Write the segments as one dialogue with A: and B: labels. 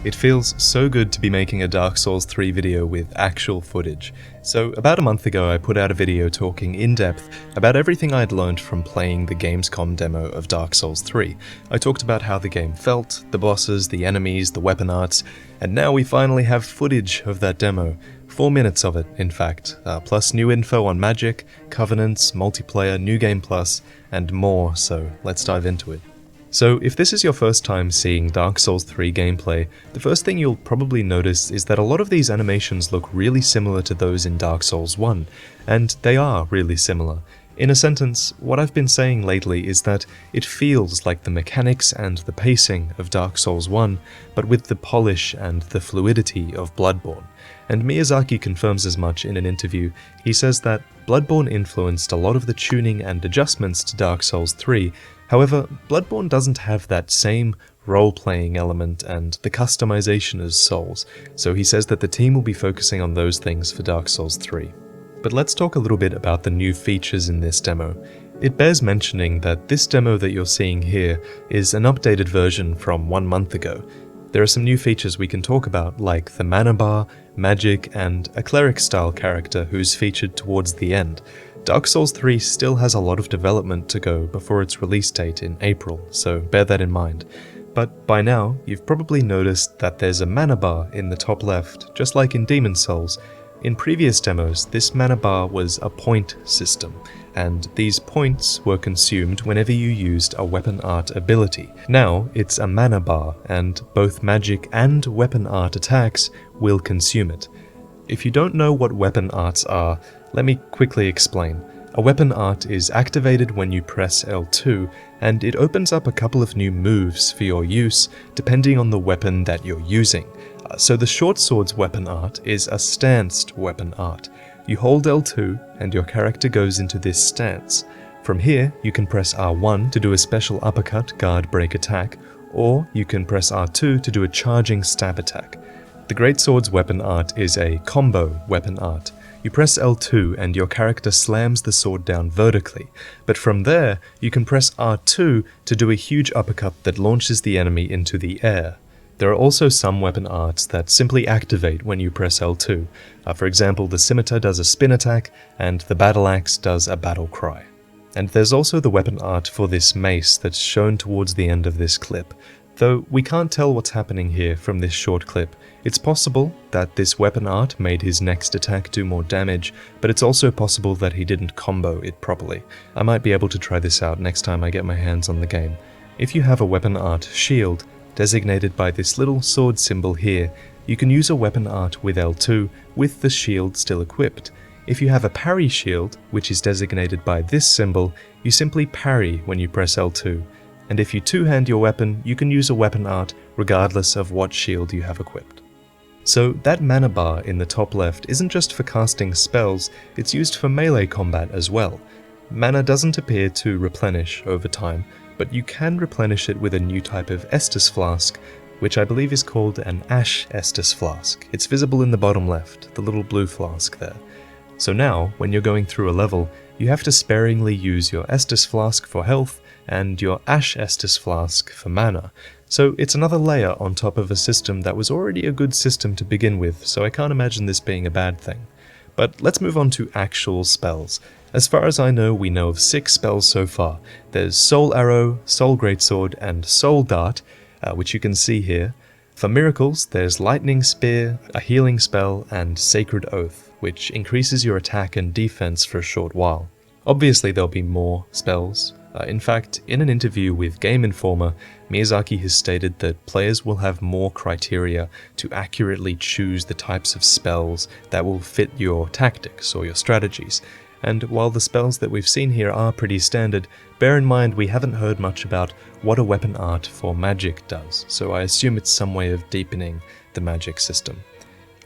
A: It feels so good to be making a Dark Souls 3 video with actual footage. So about a month ago I put out a video talking in depth about everything I'd learned from playing the Gamescom demo of Dark Souls 3. I talked about how the game felt, the bosses, the enemies, the weapon arts, and now we finally have footage of that demo. 4 minutes of it, in fact, plus new info on magic, covenants, multiplayer, New Game Plus, and more, so let's dive into it. So if this is your first time seeing Dark Souls 3 gameplay, the first thing you'll probably notice is that a lot of these animations look really similar to those in Dark Souls 1, and they are really similar. In a sentence, what I've been saying lately is that it feels like the mechanics and the pacing of Dark Souls 1, but with the polish and the fluidity of Bloodborne. And Miyazaki confirms as much in an interview. He says that Bloodborne influenced a lot of the tuning and adjustments to Dark Souls 3, however, Bloodborne doesn't have that same role-playing element and the customization as Souls, so he says that the team will be focusing on those things for Dark Souls 3. But let's talk a little bit about the new features in this demo. It bears mentioning that this demo that you're seeing here is an updated version from 1 month ago. There are some new features we can talk about, like the mana bar, magic, and a cleric-style character who's featured towards the end. Dark Souls 3 still has a lot of development to go before its release date in April, so bear that in mind. But by now, you've probably noticed that there's a mana bar in the top left, just like in Demon's Souls. In previous demos, this mana bar was a point system, and these points were consumed whenever you used a weapon art ability. Now, it's a mana bar, and both magic and weapon art attacks will consume it. If you don't know what weapon arts are, let me quickly explain. A weapon art is activated when you press L2, and it opens up a couple of new moves for your use, depending on the weapon that you're using. So the short sword's weapon art is a stanced weapon art. You hold L2 and your character goes into this stance. From here, you can press R1 to do a special uppercut, guard, break attack, or you can press R2 to do a charging stab attack. The greatsword's weapon art is a combo weapon art. You press L2 and your character slams the sword down vertically, but from there, you can press R2 to do a huge uppercut that launches the enemy into the air. There are also some weapon arts that simply activate when you press L2. For example, the scimitar does a spin attack, and the battle axe does a battle cry. And there's also the weapon art for this mace that's shown towards the end of this clip. Though we can't tell what's happening here from this short clip. It's possible that this weapon art made his next attack do more damage, but it's also possible that he didn't combo it properly. I might be able to try this out next time I get my hands on the game. If you have a weapon art shield, designated by this little sword symbol here, you can use a weapon art with L2 with the shield still equipped. If you have a parry shield, which is designated by this symbol, you simply parry when you press L2. And if you two-hand your weapon, you can use a weapon art regardless of what shield you have equipped. So that mana bar in the top left isn't just for casting spells, it's used for melee combat as well. Mana doesn't appear to replenish over time, but you can replenish it with a new type of Estus flask, which I believe is called an Ash Estus flask. It's visible in the bottom left, the little blue flask there. So now, when you're going through a level, you have to sparingly use your Estus flask for health and your Ash Estus flask for mana. So it's another layer on top of a system that was already a good system to begin with, so I can't imagine this being a bad thing. But let's move on to actual spells. As far as I know, we know of 6 spells so far. There's Soul Arrow, Soul Greatsword, and Soul Dart, which you can see here. For miracles, there's Lightning Spear, a healing spell, and Sacred Oath, which increases your attack and defense for a short while. Obviously there'll be more spells. In fact, in an interview with Game Informer, Miyazaki has stated that players will have more criteria to accurately choose the types of spells that will fit your tactics or your strategies. And while the spells that we've seen here are pretty standard, bear in mind we haven't heard much about what a weapon art for magic does, so I assume it's some way of deepening the magic system.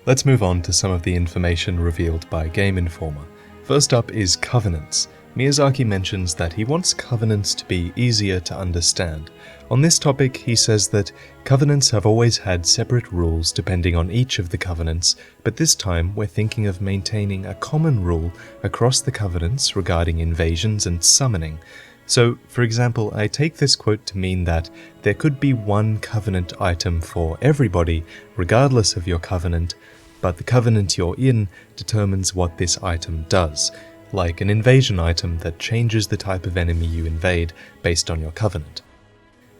A: Let's move on to some of the information revealed by Game Informer. First up is Covenants. Miyazaki mentions that he wants Covenants to be easier to understand. On this topic, he says that Covenants have always had separate rules depending on each of the Covenants, but this time we're thinking of maintaining a common rule across the Covenants regarding invasions and summoning. So, for example, I take this quote to mean that there could be one covenant item for everybody, regardless of your covenant, but the covenant you're in determines what this item does, like an invasion item that changes the type of enemy you invade based on your covenant.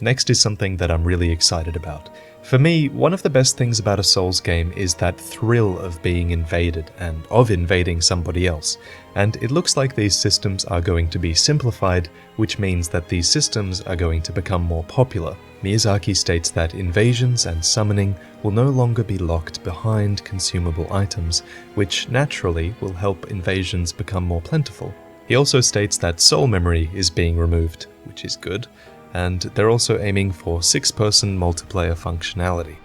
A: Next is something that I'm really excited about. For me, one of the best things about a Souls game is that thrill of being invaded and of invading somebody else, and it looks like these systems are going to be simplified, which means that these systems are going to become more popular. Miyazaki states that invasions and summoning will no longer be locked behind consumable items, which naturally will help invasions become more plentiful. He also states that soul memory is being removed, which is good, and they're also aiming for 6-person multiplayer functionality.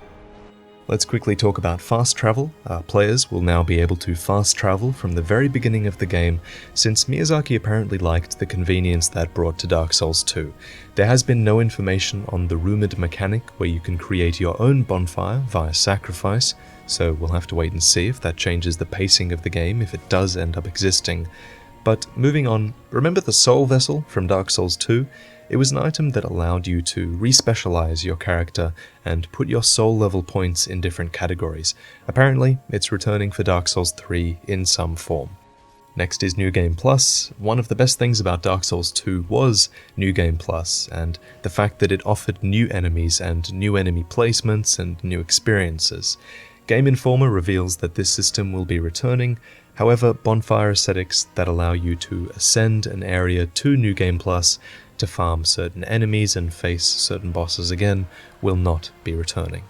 A: Let's quickly talk about fast travel. Our players will now be able to fast travel from the very beginning of the game, since Miyazaki apparently liked the convenience that brought to Dark Souls 2. There has been no information on the rumored mechanic where you can create your own bonfire via sacrifice, so we'll have to wait and see if that changes the pacing of the game if it does end up existing. But moving on, remember the Soul Vessel from Dark Souls 2? It was an item that allowed you to respecialize your character and put your soul level points in different categories. Apparently, it's returning for Dark Souls 3 in some form. Next is New Game Plus. One of the best things about Dark Souls 2 was New Game Plus, and the fact that it offered new enemies and new enemy placements and new experiences. Game Informer reveals that this system will be returning. However, bonfire ascetics that allow you to ascend an area to New Game Plus to farm certain enemies and face certain bosses again will not be returning.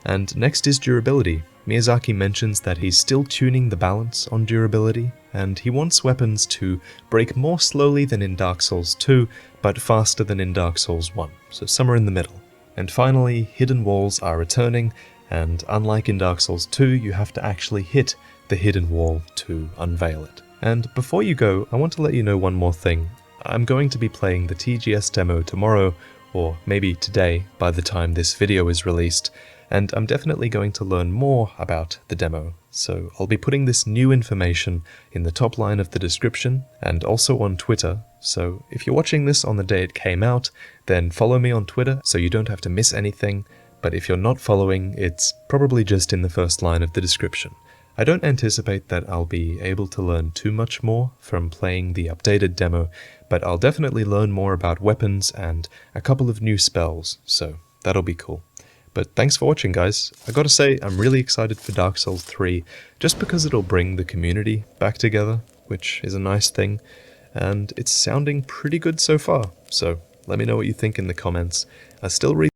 A: And next is durability. Miyazaki mentions that he's still tuning the balance on durability, and he wants weapons to break more slowly than in Dark Souls 2, but faster than in Dark Souls 1, so somewhere in the middle. And finally, hidden walls are returning, and unlike in Dark Souls 2, you have to actually hit the hidden wall to unveil it. And before you go, I want to let you know one more thing. I'm going to be playing the TGS demo tomorrow, or maybe today by the time this video is released, and I'm definitely going to learn more about the demo. So I'll be putting this new information in the top line of the description and also on Twitter. So if you're watching this on the day it came out, then follow me on Twitter so you don't have to miss anything. But if you're not following, it's probably just in the first line of the description. I don't anticipate that I'll be able to learn too much more from playing the updated demo, but I'll definitely learn more about weapons and a couple of new spells, so that'll be cool. But thanks for watching, guys. I gotta say, I'm really excited for Dark Souls 3, just because it'll bring the community back together, which is a nice thing, and it's sounding pretty good so far, so let me know what you think in the comments. I still read